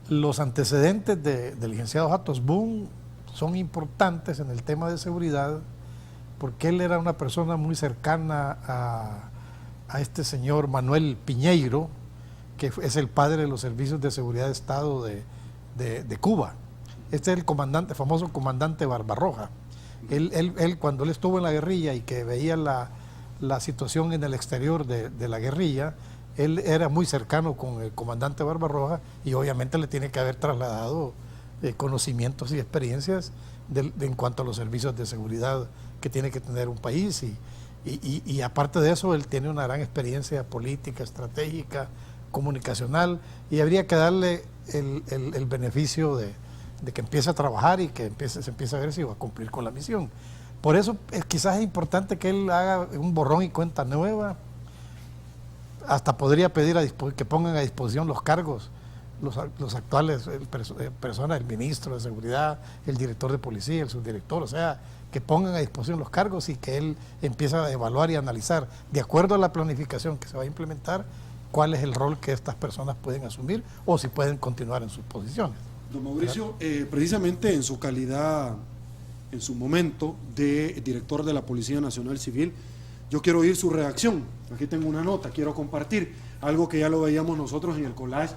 Los antecedentes del licenciado Hato Hasbún son importantes en el tema de seguridad, porque él era una persona muy cercana a este señor Manuel Piñeiro, que es el padre de los servicios de seguridad de Estado de Cuba. Este es el comandante, famoso comandante Barbarroja. Él cuando él estuvo en la guerrilla y que veía la situación en el exterior de la guerrilla, él era muy cercano con el comandante Barbarroja y obviamente le tiene que haber trasladado conocimientos y experiencias en cuanto a los servicios de seguridad que tiene que tener un país. Y aparte de eso, él tiene una gran experiencia política, estratégica, comunicacional, y habría que darle el beneficio de que empiece a trabajar y que se empiece a ver si va a cumplir con la misión. Por eso quizás es importante que él haga un borrón y cuenta nueva. Hasta podría pedir que pongan a disposición los cargos, los actuales personas, el ministro de Seguridad, el director de policía, el subdirector, o sea, que pongan a disposición los cargos y que él empiece a evaluar y analizar, de acuerdo a la planificación que se va a implementar, cuál es el rol que estas personas pueden asumir o si pueden continuar en sus posiciones. Don Mauricio, precisamente en su calidad, en su momento de director de la Policía Nacional Civil, yo quiero oír su reacción. Aquí tengo una nota, quiero compartir algo que ya lo veíamos nosotros en el collage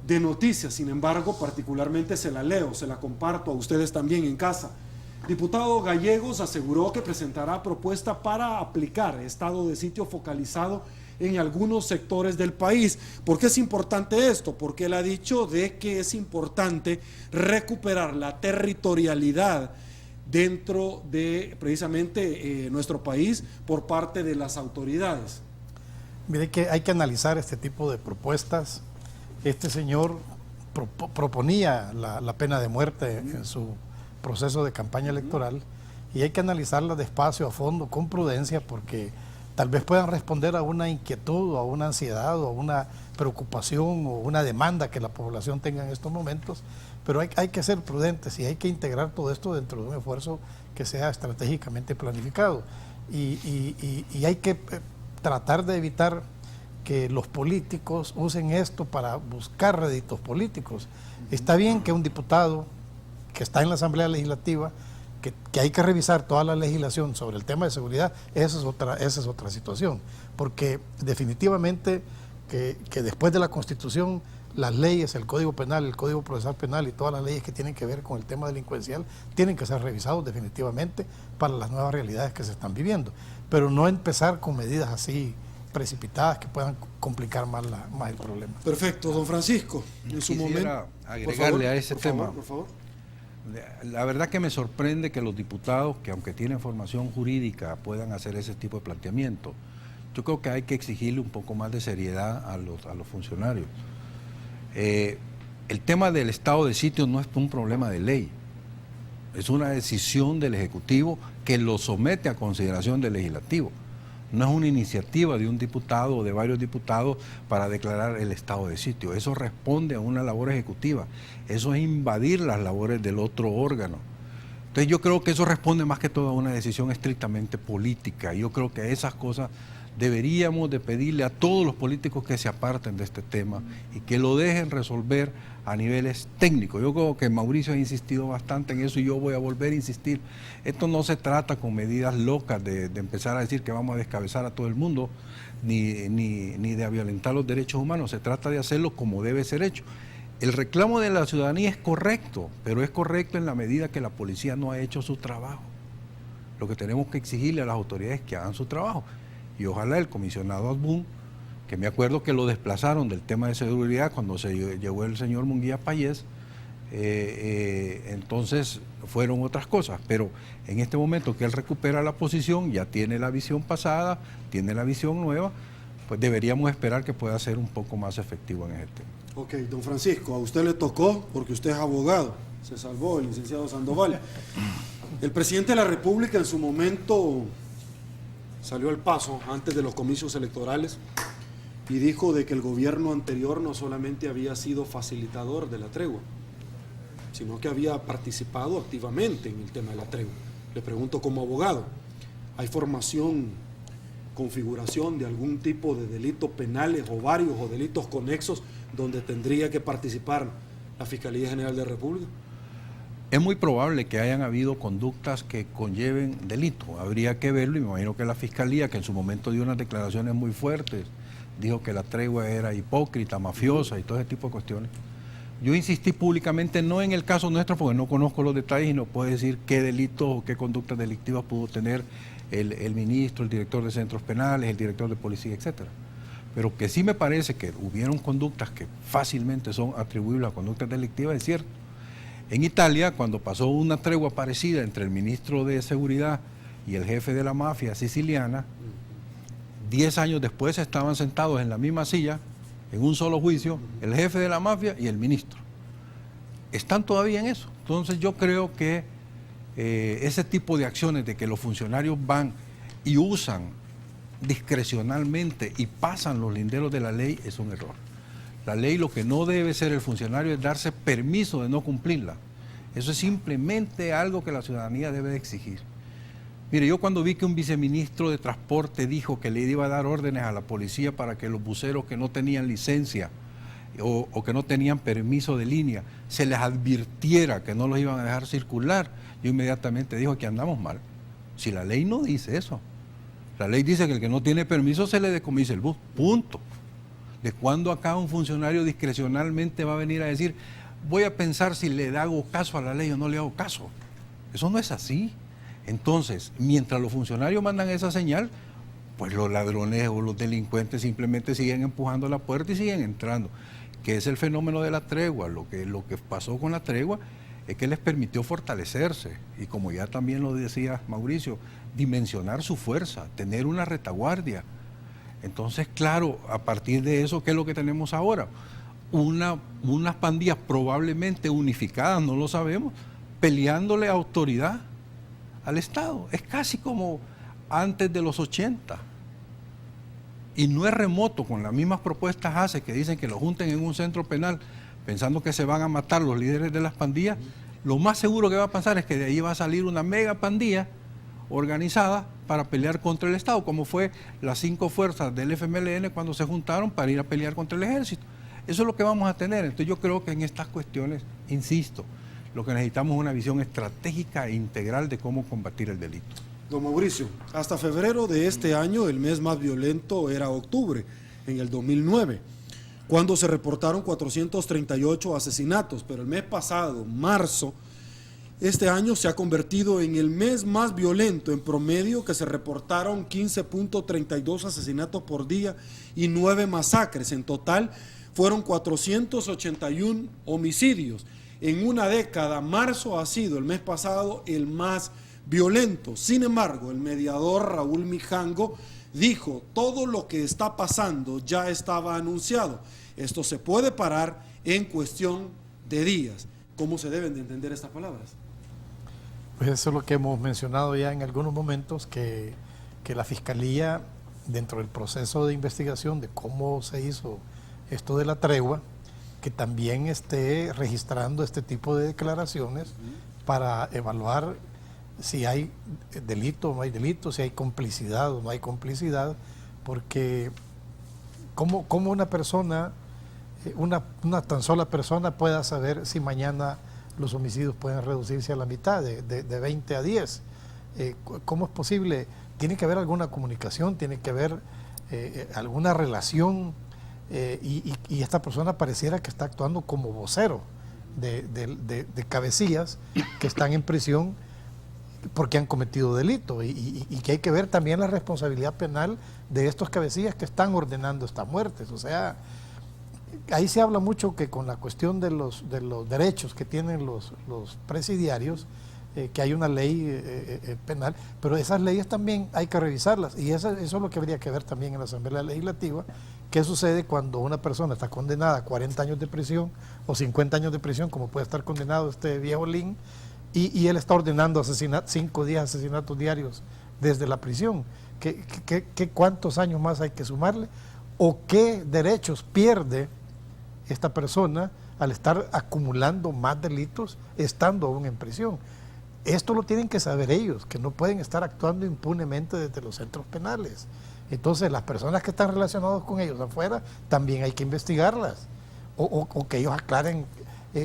de noticias. Sin embargo, particularmente se la leo, se la comparto a ustedes también en casa. Diputado Gallegos aseguró que presentará propuesta para aplicar estado de sitio focalizado en algunos sectores del país. ¿Por qué es importante esto? Porque él ha dicho de que es importante recuperar la territorialidad dentro de precisamente nuestro país por parte de las autoridades. Mire que hay que analizar este tipo de propuestas. Este señor proponía la pena de muerte en su proceso de campaña electoral y hay que analizarla despacio, a fondo, con prudencia, porque tal vez puedan responder a una inquietud o a una ansiedad o a una preocupación o una demanda que la población tenga en estos momentos, pero hay que ser prudentes y hay que integrar todo esto dentro de un esfuerzo que sea estratégicamente planificado y hay que tratar de evitar que los políticos usen esto para buscar réditos políticos. Está bien que un diputado que está en la Asamblea Legislativa, que hay que revisar toda la legislación sobre el tema de seguridad, esa es otra situación, porque definitivamente que después de la Constitución, las leyes, el Código Penal, el Código Procesal Penal y todas las leyes que tienen que ver con el tema delincuencial tienen que ser revisados definitivamente para las nuevas realidades que se están viviendo, pero no empezar con medidas así precipitadas que puedan complicar más el problema. Perfecto, don Francisco, en su momento. Agregarle a ese tema. Por favor. La verdad que me sorprende que los diputados, que aunque tienen formación jurídica, puedan hacer ese tipo de planteamiento. Yo creo que hay que exigirle un poco más de seriedad a los funcionarios. El tema del estado de sitio no es un problema de ley, es una decisión del Ejecutivo que lo somete a consideración del Legislativo. No es una iniciativa de un diputado o de varios diputados para declarar el estado de sitio. Eso responde a una labor ejecutiva. Eso es invadir las labores del otro órgano. Entonces yo creo que eso responde más que todo a una decisión estrictamente política. Yo creo que esas cosas deberíamos de pedirle a todos los políticos que se aparten de este tema y que lo dejen resolver a niveles técnicos. Yo creo que Mauricio ha insistido bastante en eso y yo voy a volver a insistir. Esto no se trata con medidas locas de empezar a decir que vamos a descabezar a todo el mundo, ni de violentar los derechos humanos. Se trata de hacerlo como debe ser hecho. El reclamo de la ciudadanía es correcto, pero es correcto en la medida que la policía no ha hecho su trabajo. Lo que tenemos que exigirle a las autoridades es que hagan su trabajo. Y ojalá el comisionado Adbún, que me acuerdo que lo desplazaron del tema de seguridad cuando se llegó el señor Munguía Payés, entonces fueron otras cosas, pero en este momento que él recupera la posición, ya tiene la visión pasada, tiene la visión nueva, pues deberíamos esperar que pueda ser un poco más efectivo en ese tema. Ok, don Francisco, a usted le tocó, porque usted es abogado, se salvó el licenciado Sandoval. El presidente de la República en su momento salió al paso antes de los comicios electorales y dijo de que el gobierno anterior no solamente había sido facilitador de la tregua, sino que había participado activamente en el tema de la tregua. Le pregunto como abogado, ¿hay formación, configuración de algún tipo de delitos penales o varios o delitos conexos donde tendría que participar la Fiscalía General de la República? Es muy probable que hayan habido conductas que conlleven delito, habría que verlo y me imagino que la Fiscalía, que en su momento dio unas declaraciones muy fuertes, dijo que la tregua era hipócrita, mafiosa y todo ese tipo de cuestiones. Yo insistí públicamente, no en el caso nuestro, porque no conozco los detalles y no puedo decir qué delitos o qué conductas delictivas pudo tener el ministro, el director de centros penales, el director de policía, etcétera. Pero que sí me parece que hubieron conductas que fácilmente son atribuibles a conductas delictivas, es cierto. En Italia, cuando pasó una tregua parecida entre el ministro de Seguridad y el jefe de la mafia siciliana, 10 años después estaban sentados en la misma silla, en un solo juicio, el jefe de la mafia y el ministro. Están todavía en eso. Entonces yo creo que ese tipo de acciones de que los funcionarios van y usan discrecionalmente y pasan los linderos de la ley es un error. La ley, lo que no debe ser el funcionario es darse permiso de no cumplirla. Eso es simplemente algo que la ciudadanía debe de exigir. Mire, yo cuando vi que un viceministro de Transporte dijo que le iba a dar órdenes a la policía para que los buceros que no tenían licencia o que no tenían permiso de línea, se les advirtiera que no los iban a dejar circular, yo inmediatamente digo que andamos mal. Si la ley no dice eso, la ley dice que el que no tiene permiso se le decomisa el bus, punto. ¿De cuándo acá un funcionario discrecionalmente va a venir a decir, voy a pensar si le hago caso a la ley o no le hago caso? Eso no es así. Entonces, mientras los funcionarios mandan esa señal, pues los ladrones o los delincuentes simplemente siguen empujando la puerta y siguen entrando, que es el fenómeno de la tregua. Lo que pasó con la tregua es que les permitió fortalecerse y, como ya también lo decía Mauricio, dimensionar su fuerza, tener una retaguardia. Entonces, claro, a partir de eso, ¿qué es lo que tenemos ahora? Unas pandillas probablemente unificadas, no lo sabemos, peleándole autoridad al Estado. Es casi como antes de los 80. Y no es remoto, con las mismas propuestas hace que dicen que lo junten en un centro penal pensando que se van a matar los líderes de las pandillas. Lo más seguro que va a pasar es que de ahí va a salir una mega pandilla organizada para pelear contra el Estado, como fue las 5 fuerzas del FMLN cuando se juntaron para ir a pelear contra el ejército. Eso es lo que vamos a tener. Entonces yo creo que en estas cuestiones, insisto, lo que necesitamos es una visión estratégica e integral de cómo combatir el delito. Don Mauricio, hasta febrero de este año el mes más violento era octubre, en el 2009, cuando se reportaron 438 asesinatos, pero el mes pasado, marzo, este año se ha convertido en el mes más violento, en promedio que se reportaron 15.32 asesinatos por día y 9 masacres. En total fueron 481 homicidios. En una década, marzo ha sido el mes pasado el más violento. Sin embargo, el mediador Raúl Mijango dijo, todo lo que está pasando ya estaba anunciado. Esto se puede parar en cuestión de días. ¿Cómo se deben de entender estas palabras? Pues eso es lo que hemos mencionado ya en algunos momentos, que la Fiscalía, dentro del proceso de investigación de cómo se hizo esto de la tregua, que también esté registrando este tipo de declaraciones para evaluar si hay delito o no hay delito, si hay complicidad o no hay complicidad, porque ¿cómo una persona, una tan sola persona pueda saber si mañana los homicidios pueden reducirse a la mitad, de 20 a 10? ¿Cómo es posible? Tiene que haber alguna comunicación, tiene que haber alguna relación, y esta persona pareciera que está actuando como vocero de cabecillas que están en prisión porque han cometido delito, y que hay que ver también la responsabilidad penal de estos cabecillas que están ordenando estas muertes. O sea, ahí se habla mucho que con la cuestión de los derechos que tienen los presidiarios, que hay una ley penal, pero esas leyes también hay que revisarlas, y eso es lo que habría que ver también en la Asamblea Legislativa. ¿Qué sucede cuando una persona está condenada a 40 años de prisión o 50 años de prisión, como puede estar condenado este viejo Lin, y él está ordenando 5 días asesinatos diarios desde la prisión? ¿Cuántos años más hay que sumarle? ¿O qué derechos pierde esta persona al estar acumulando más delitos estando aún en prisión? Esto lo tienen que saber ellos, que no pueden estar actuando impunemente desde los centros penales. Entonces, las personas que están relacionadas con ellos afuera, también hay que investigarlas, o que ellos aclaren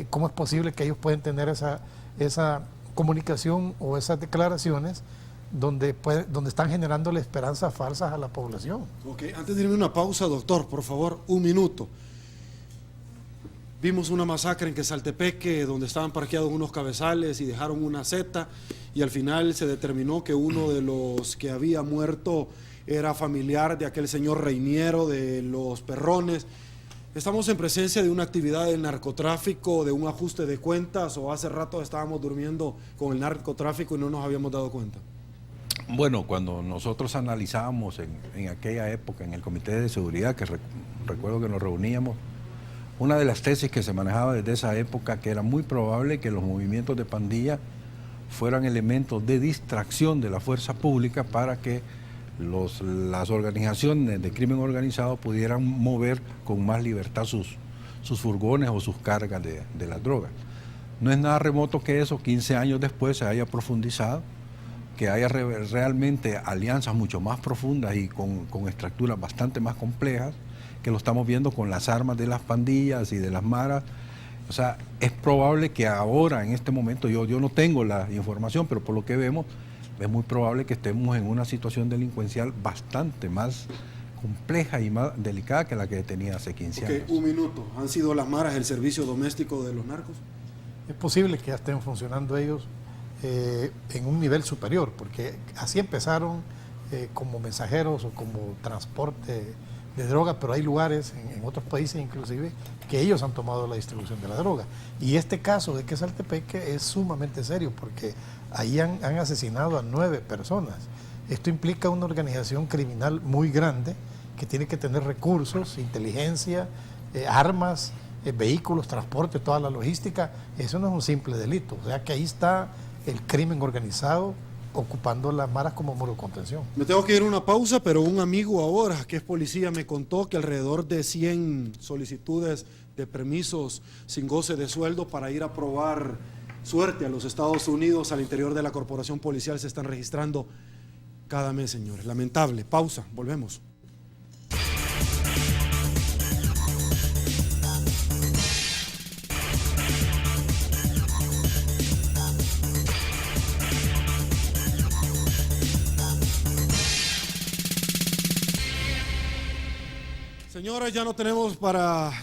cómo es posible que ellos pueden tener esa comunicación o esas declaraciones donde están generándole esperanzas falsas a la población. Ok, antes de irme a una pausa, doctor, por favor, un minuto. Vimos una masacre en Quesaltepeque donde estaban parqueados unos cabezales y dejaron una seta, y al final se determinó que uno de los que había muerto era familiar de aquel señor Reiniero de Los Perrones. ¿Estamos en presencia de una actividad del narcotráfico, de un ajuste de cuentas, o hace rato estábamos durmiendo con el narcotráfico y no nos habíamos dado cuenta? Bueno, cuando nosotros analizábamos en aquella época en el Comité de Seguridad, que recuerdo que nos reuníamos, una de las tesis que se manejaba desde esa época, que era muy probable que los movimientos de pandilla fueran elementos de distracción de la fuerza pública para que las organizaciones de crimen organizado pudieran mover con más libertad sus furgones o sus cargas de las drogas. No es nada remoto que eso 15 años después se haya profundizado, que haya realmente alianzas mucho más profundas y con estructuras bastante más complejas, que lo estamos viendo con las armas de las pandillas y de las maras. O sea, es probable que ahora, en este momento, yo no tengo la información, pero por lo que vemos, es muy probable que estemos en una situación delincuencial bastante más compleja y más delicada que la que tenía hace 15 años. Un minuto. ¿Han sido las maras el servicio doméstico de los narcos? Es posible que ya estén funcionando ellos en un nivel superior, porque así empezaron como mensajeros o como transporte de droga, pero hay lugares en otros países inclusive que ellos han tomado la distribución de la droga. Y este caso de Quesaltepeque es sumamente serio porque ahí han asesinado a 9 personas. Esto implica una organización criminal muy grande que tiene que tener recursos, inteligencia, armas, vehículos, transporte, toda la logística. Eso no es un simple delito. O sea que ahí está el crimen organizado ocupando las maras como muro de contención. Me tengo que ir a una pausa, pero un amigo ahora que es policía me contó que alrededor de 100 solicitudes de permisos sin goce de sueldo para ir a probar suerte a los Estados Unidos al interior de la corporación policial se están registrando cada mes, señores. Lamentable. Pausa, volvemos. Señores, ya no tenemos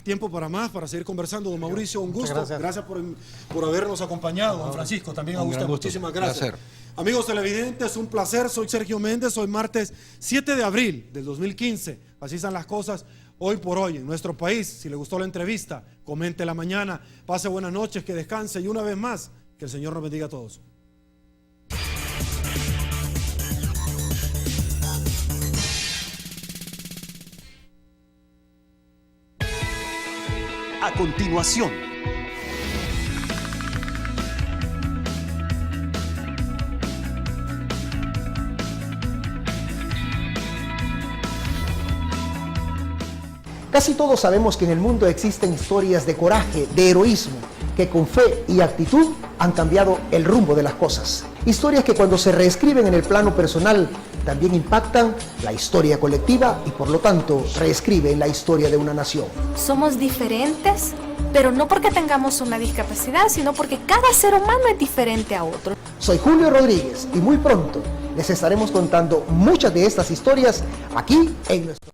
tiempo para más, para seguir conversando. Don Mauricio, un gusto. Gracias por habernos acompañado. Don Francisco, también a usted. Muchísimas gracias. Amigos televidentes, un placer. Soy Sergio Méndez. Hoy martes 7 de abril del 2015. Así están las cosas hoy por hoy en nuestro país. Si le gustó la entrevista, comente la mañana. Pase buenas noches, que descanse y una vez más, que el Señor nos bendiga a todos. A continuación, casi todos sabemos que en el mundo existen historias de coraje, de heroísmo, que con fe y actitud han cambiado el rumbo de las cosas. Historias que cuando se reescriben en el plano personal también impactan la historia colectiva y por lo tanto reescriben la historia de una nación. Somos diferentes, pero no porque tengamos una discapacidad, sino porque cada ser humano es diferente a otro. Soy Julio Rodríguez y muy pronto les estaremos contando muchas de estas historias aquí en nuestro